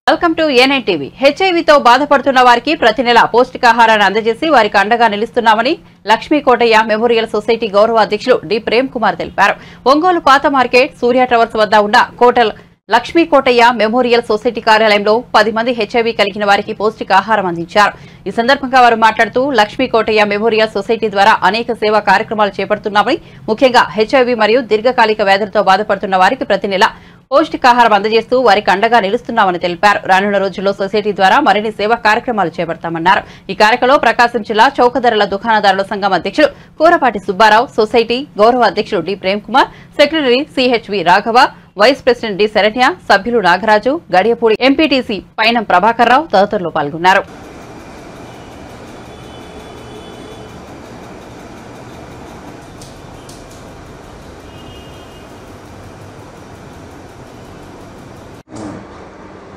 Welcome to ఏనై TV. హెచ్ఐవితో బాధపడుతున్న వారికి ప్రతి నెల పౌష్టికాహారాన్ని అందజేసి వారికి అండగా నిలుస్తున్నామని లక్ష్మీ కోటయ్య మెమోరియల్ సొసైటీ గౌరవ అధ్యక్షులు డి ప్రేమ్ కుమార్ తెలిపారు. ఒంగోలు పాత మార్కెట్ సూర్య టవర్స్ వద్ద ఉన్న కోటల్ లక్ష్మీ కోటయ్య మెమోరియల్ సొసైటీ కార్యాలయంలో 10 మంది హెచ్ఐవి కలిగిన వారికి పౌష్టికాహారం అందించారు. ఈ సందర్భంగా వారు మాట్లాడుతూ లక్ష్మీ కోటయ్య మెమోరియల్ సొసైటీ ద్వారా అనేక సేవా కార్యక్రమాలు చేపడుతున్నామని, ముఖ్యంగా హెచ్ఐవి మరియు దీర్ఘకాలిక వ్యాధులతో బాధపడుతున్న వారికి ప్రతి నెల పౌష్టికాహారం అందజేస్తూ వారికి అండగా నిలుస్తున్నామని తెలిపారు. రానున్న రోజుల్లో సొసైటీ ద్వారా మరిన్ని సేవా కార్యక్రమాలు చేపడతామన్నారు. ఈ కార్యక్రమంలో ప్రకాశం జిల్లా చౌకధరల దుకాణదారుల సంఘం అధ్యక్షుడు కూరపాటి సుబ్బారావు, సొసైటీ గౌరవ అధ్యక్షుడు D Prem Kumar, secretary CHV Raghava, vice president D Sharanya, సభ్యులు నాగరాజు, గడియపూడి ఎంపీటీసీ పైనం ప్రభాకర్ రావు తదితరులు పాల్గొన్నారు.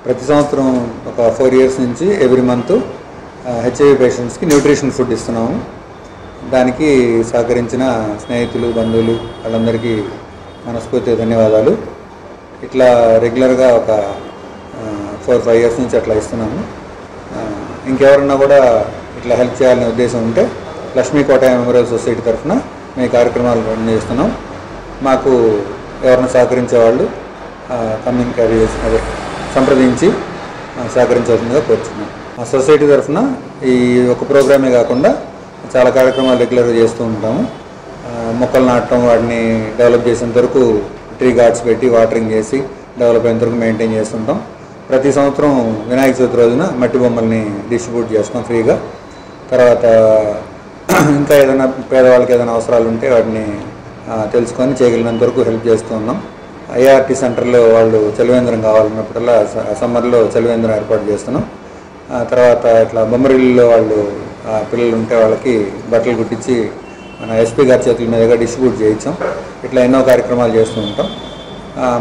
ప్రతి సంవత్సరం ఒక 4 years నుంచి ఎవ్రీ మంత్ హెచ్ఐవి పేషెంట్స్కి న్యూట్రిషన్ ఫుడ్ ఇస్తున్నాము. దానికి సహకరించిన స్నేహితులు, బంధువులు వాళ్ళందరికీ మనస్ఫూర్తిగా ధన్యవాదాలు. ఇట్లా రెగ్యులర్గా ఒక 4-5 years నుంచి అట్లా ఇస్తున్నాము. ఇంకెవరన్నా కూడా ఇట్లా హెల్ప్ చేయాలనే ఉద్దేశం ఉంటే లక్ష్మీ కోటయ్య మెమోరియల్ సొసైటీ తరఫున మేము కార్యక్రమాలు రన్ చేస్తున్నాం. మాకు ఎవరైనా సహకరించే వాళ్ళు సంప్రదించి సహకరించాల్సిందిగా కోరుచున్నాం. మా సొసైటీ తరఫున ఈ ఒక ప్రోగ్రామే కాకుండా చాలా కార్యక్రమాలు రెగ్యులర్గా చేస్తూ ఉంటాము. మొక్కలు నాటడం, వాటిని డెవలప్ చేసేంత వరకు ట్రీ గార్డ్స్ పెట్టి వాటరింగ్ చేసి డెవలప్ అయ్యేంత వరకు మెయింటైన్ చేస్తుంటాం. ప్రతి సంవత్సరం వినాయక చవితి రోజున మట్టి బొమ్మల్ని డిస్ట్రిబ్యూట్ చేస్తాం ఫ్రీగా. తర్వాత ఇంకా ఏదైనా పేదవాళ్ళకి ఏదైనా అవసరాలు ఉంటే వాటిని తెలుసుకొని చేయగలిగినంత వరకు హెల్ప్ చేస్తూ ఉన్నాం. ఐఆర్టీ సెంటర్లో వాళ్ళు చలివేంద్రం కావాలన్నప్పుడల్లా సమ్మర్లో చలివేంద్రం ఏర్పాటు చేస్తున్నాం. తర్వాత ఇట్లా బొమ్మరిల్లులో వాళ్ళు పిల్లలు ఉంటే వాళ్ళకి బట్టలు కుట్టించి మన ఎస్పీ గారి చేతుల మీదుగా డిస్ట్రిబ్యూట్ చేయించాం. ఇట్లా ఎన్నో కార్యక్రమాలు చేస్తూ ఉంటాం.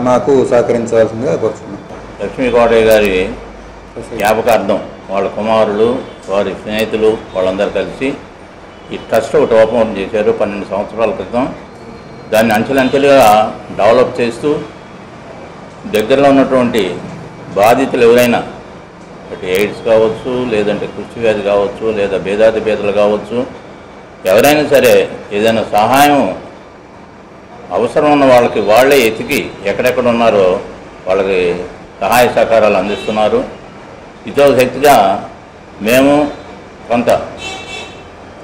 మాకు సహకరించవలసిందిగా కోరుతున్నాం. లక్ష్మీ కోటయ్య గారి జ్ఞాపకార్థం వాళ్ళ కుమారులు, వారి స్నేహితులు వాళ్ళందరూ కలిసి ఈ ట్రస్ట్ ఒకటి ఓపెన్ చేశారు 12 సంవత్సరాల క్రితం. దాన్ని అంచెలంచెలుగా డెవలప్ చేస్తూ దగ్గరలో ఉన్నటువంటి బాధితులు ఎవరైనా అటు ఎయిడ్స్ కావచ్చు, లేదంటే కుష్టి వ్యాధి కావచ్చు, లేదా భేదాతి భేదలు కావచ్చు, ఎవరైనా సరే ఏదైనా సహాయం అవసరం ఉన్న వాళ్ళకి వాళ్ళే ఎతికి ఎక్కడెక్కడ ఉన్నారో వాళ్ళకి సహాయ సహకారాలు అందిస్తున్నారు. ఇదో శక్తిగా మేము కొంత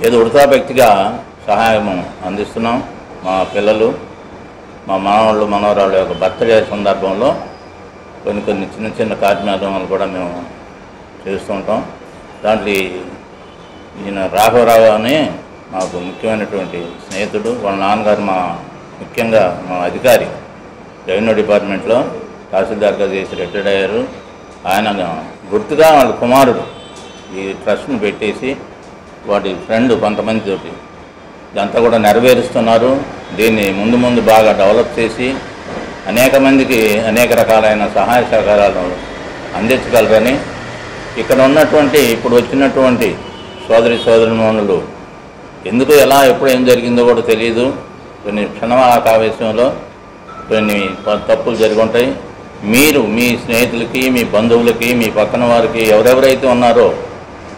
ఏదో ఉడతా వ్యక్తిగా సహాయం అందిస్తున్నాం. మా పిల్లలు, మా మనవాళ్ళు, మనవరాళ్ళ యొక్క బర్త్డే సందర్భంలో కొన్ని చిన్న చిన్న కార్యక్రమాలు కూడా మేము చేస్తూ ఉంటాం. దాంట్లో ఈయన రాఘవరావు అని మాకు ముఖ్యమైనటువంటి స్నేహితుడు, వాళ్ళ నాన్నగారు ముఖ్యంగా మా అధికారి రెవెన్యూ డిపార్ట్మెంట్లో తహసీల్దార్గా చేసి రిటైర్డ్ అయ్యారు. ఆయన గుర్తుగా వాళ్ళ కుమారుడు ఈ ట్రస్ట్ను పెట్టేసి వాటి ఫ్రెండ్ కొంతమందితోటి ఇదంతా కూడా నెరవేరుస్తున్నారు. దీన్ని ముందు బాగా డెవలప్ చేసి అనేక మందికి అనేక రకాలైన సహాయ సహకారాలు అందించగలరని, ఇక్కడ ఉన్నటువంటి ఇప్పుడు వచ్చినటువంటి సోదరిమణులు ఎందుకు ఎలా ఎప్పుడు ఏం జరిగిందో కూడా తెలియదు. కొన్ని క్షణావేశంలో కొన్ని తప్పులు జరిగి ఉంటాయి. మీరు మీ స్నేహితులకి, మీ బంధువులకి, మీ పక్కన వారికి ఎవరెవరైతే ఉన్నారో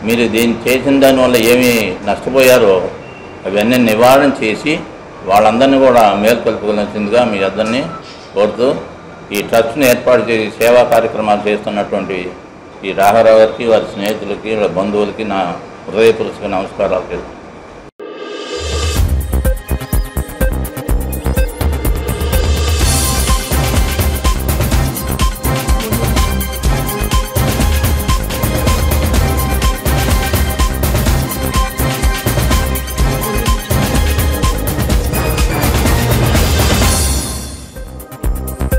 మీరు దీన్ని చేసిన దానివల్ల ఏమి నష్టపోయారో అవన్నీ నివారణ చేసి వాళ్ళందరినీ కూడా మేల్కొల్పుకోవాల్సిందిగా మీ అందరినీ కోరుతూ ఈ ట్రస్ట్ని ఏర్పాటు చేసి సేవా కార్యక్రమాలు చేస్తున్నటువంటి ఈ రాఘవరావు గారికి, వారి స్నేహితులకి, వాళ్ళ బంధువులకి నా హృదయపూర్వక నమస్కారాలు.